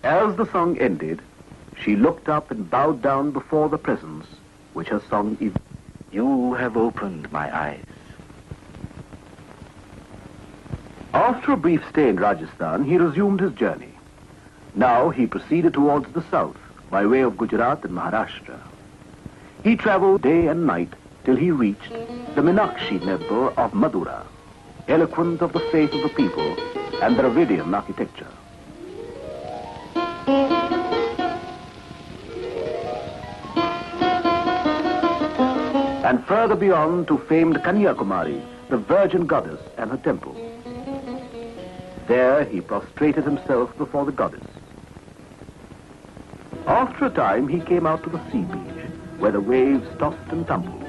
As the song ended, she looked up and bowed down before the presence which her song evoked. You have opened my eyes. After a brief stay in Rajasthan, he resumed his journey. Now he proceeded towards the south by way of Gujarat and Maharashtra. He traveled day and night till he reached the Meenakshi temple of Madura, eloquent of the faith of the people and Dravidian architecture. And further beyond to famed Kanyakumari, the Virgin Goddess and her temple. There he prostrated himself before the goddess. After a time he came out to the sea beach, where the waves tossed and tumbled.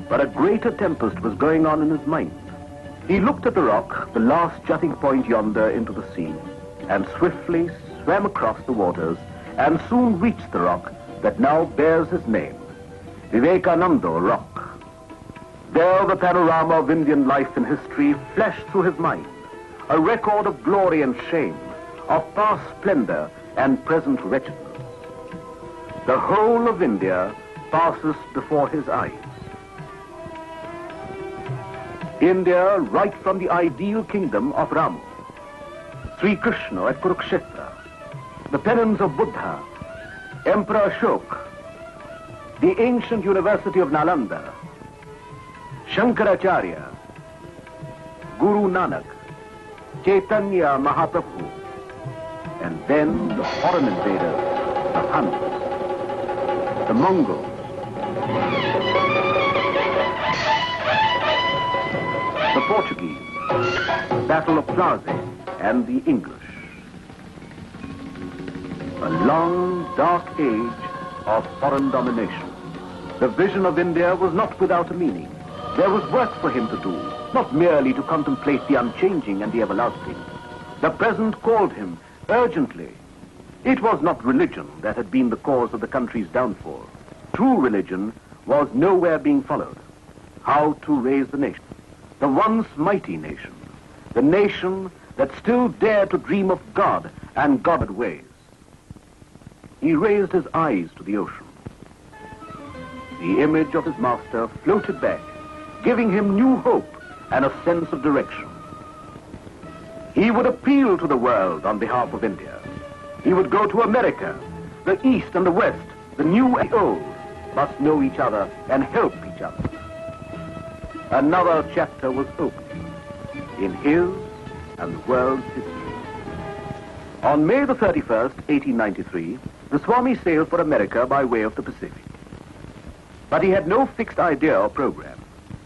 But a greater tempest was going on in his mind. He looked at the rock, the last jutting point yonder into the sea, and swiftly swam across the waters, and soon reached the rock that now bears his name, Vivekananda Rock. There the panorama of Indian life and history flashed through his mind, a record of glory and shame, of past splendor and present wretchedness. The whole of India passes before his eyes. India right from the ideal kingdom of Rama, Sri Krishna at Kurukshetra, the penance of Buddha, Emperor Ashoka, the ancient University of Nalanda, Shankaracharya, Guru Nanak, Chaitanya Mahaprabhu, and then the foreign invaders, the Huns, the Mongols, the Portuguese, Battle of Plaza, and the English. A long, dark age of foreign domination. The vision of India was not without a meaning. There was work for him to do, not merely to contemplate the unchanging and the everlasting. The present called him urgently. It was not religion that had been the cause of the country's downfall. True religion was nowhere being followed. How to raise the nation? The once mighty nation. The nation that still dared to dream of God and Godward ways. He raised his eyes to the ocean. The image of his master floated back, giving him new hope and a sense of direction. He would appeal to the world on behalf of India. He would go to America. The East and the West, the new and the old, must know each other and help each other. Another chapter was opened in his and the world's history. On May the 31st, 1893, the Swami sailed for America by way of the Pacific. But he had no fixed idea or program.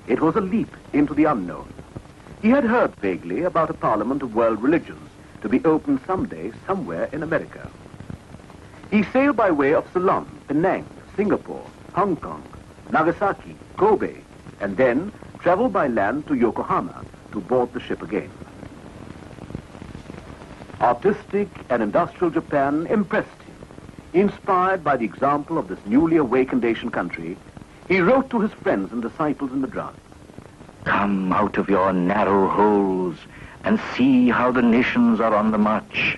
It was a leap into the unknown. He had heard vaguely about a parliament of world religions to be opened someday somewhere in America. He sailed by way of Ceylon, Penang, Singapore, Hong Kong, Nagasaki, Kobe, and then traveled by land to Yokohama to board the ship again. Artistic and industrial Japan impressed him. Inspired by the example of this newly awakened Asian country, he wrote to his friends and disciples in Madras. Come out of your narrow holes and see how the nations are on the march.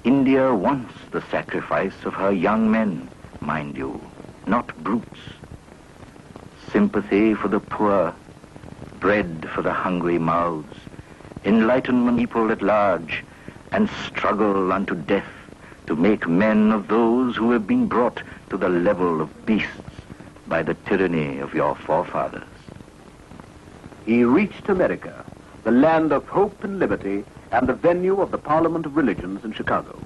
India wants the sacrifice of her young men, mind you, not brutes. Sympathy for the poor, bread for the hungry mouths, enlightenment people at large, and struggle unto death to make men of those who have been brought to the level of beasts, by the tyranny of your forefathers. He reached America, the land of hope and liberty, and the venue of the Parliament of Religions in Chicago.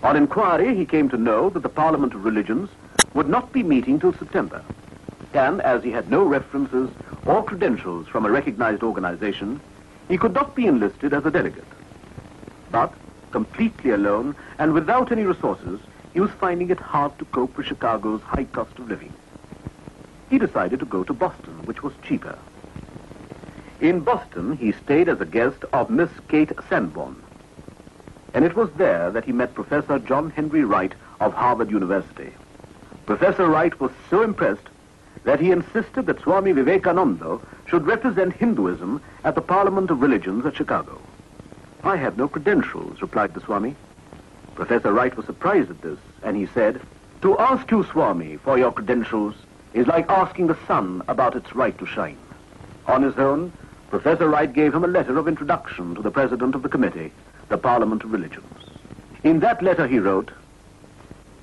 On inquiry, he came to know that the Parliament of Religions would not be meeting till September, and as he had no references or credentials from a recognized organization, he could not be enlisted as a delegate. But, completely alone and without any resources, he was finding it hard to cope with Chicago's high cost of living. He decided to go to Boston, which was cheaper. In Boston, he stayed as a guest of Miss Kate Sanborn, and it was there that he met Professor John Henry Wright of Harvard University. Professor Wright was so impressed that he insisted that Swami Vivekananda should represent Hinduism at the Parliament of Religions at Chicago. "I have no credentials," replied the Swami. Professor Wright was surprised at this, and he said, "To ask you, Swami, for your credentials is like asking the sun about its right to shine." On his own, Professor Wright gave him a letter of introduction to the president of the committee, the Parliament of Religions. In that letter he wrote,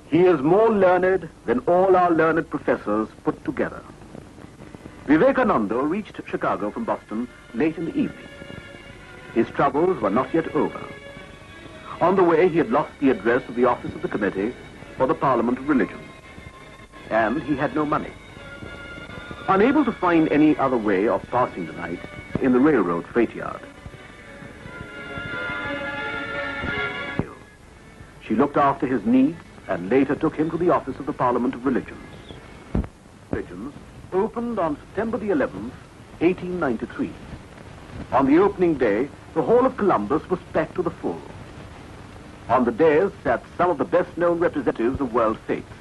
"He is more learned than all our learned professors put together." Vivekananda reached Chicago from Boston late in the evening. His troubles were not yet over. On the way, he had lost the address of the office of the committee for the Parliament of Religions, and he had no money. Unable to find any other way of passing the night in the railroad freight yard, she looked after his needs and later took him to the office of the Parliament of Religions. Religions opened on September the 11th, 1893. On the opening day, the Hall of Columbus was packed to the full. On the dais sat some of the best-known representatives of world faiths.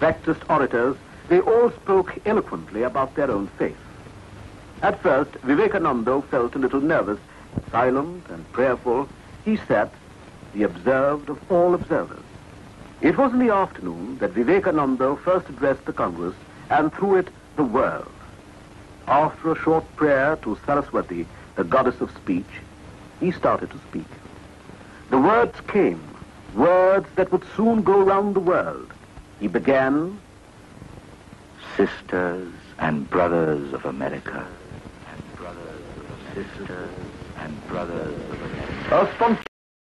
Practiced orators, they all spoke eloquently about their own faith. At first, Vivekananda felt a little nervous. Silent and prayerful, he sat, the observed of all observers. It was in the afternoon that Vivekananda first addressed the Congress, and through it, the world. After a short prayer to Saraswati, the goddess of speech, he started to speak. The words came, words that would soon go round the world. He began, "Sisters and brothers of America, sisters and brothers of America."